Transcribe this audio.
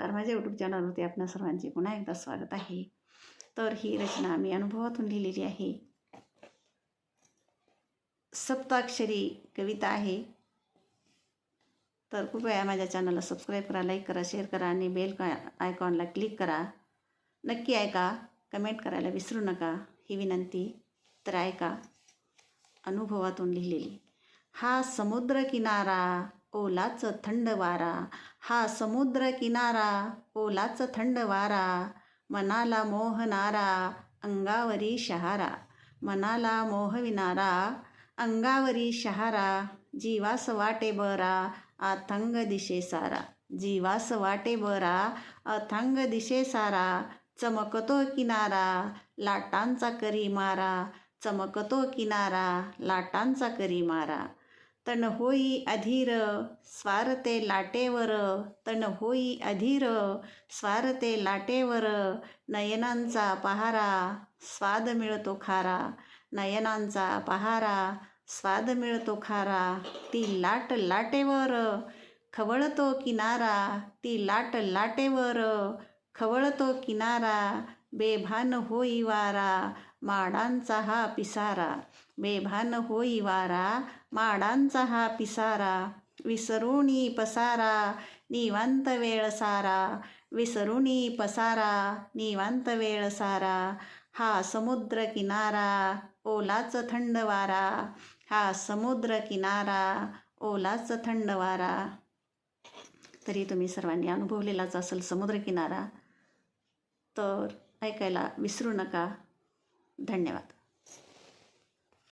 नमस्कार, माझ्या यूट्यूब चॅनलवरती आपणा सर्वांचे पुन्हा एकदा स्वागत आहे। तर ही रचना मी अनुभवातून लिहिलेली आहे। सप्ताक्षरी कविता आहे। तर कृपया माझ्या चॅनलला सबस्क्राईब करा, लाईक करा, शेअर करा आणि बेल आयकॉनला क्लिक करा। नक्की ऐका, कमेंट करायला विसरू नका ही विनंती। तर ऐका, अनुभवातून लिहिलेली। हा समुद्र किनारा ओलाच थंड वारा, हा समुद्र किनारा ओलाच थंड वारा, मनाला मोहनारा अंगावरी शहारा, मनाला मोहविनारा अंगावरी शहारा, जीवास वाटे बरा अथांग दिशे सारा, जीवास वाटे बरा अथांग दिशे सारा, चमकतो किनारा लाटांचा करी मारा, चमकतो किनारा लाटांचा करी मारा, तन होई अधीर स्वारते लाटेवर, तन होई अधीर स्वारते लाटेवर, नयनांचा पहारा स्वाद मिळतो खारा, नयनांचा पहारा स्वाद मिळतो खारा, ती लाट लाटेवर खवळतो किनारा, ती लाट लाटेवर खवळतो किनारा, बेभान होई वारा माडांचा हा पिसारा, बेभान होई वारा माडांचा हा पिसारा, विसरुणी पसारा निवांत वेळ सारा, विसरुणी पसारा निवांत वेळ सारा, हा समुद्र किनारा ओलाच थंड वारा, हा समुद्र किनारा ओलाच थंड वारा। तरी तुम्ही सर्वांनी अनुभवलेलाच असेल समुद्र किनारा। तर ऐकायला विसरू नका। धन्यवाद।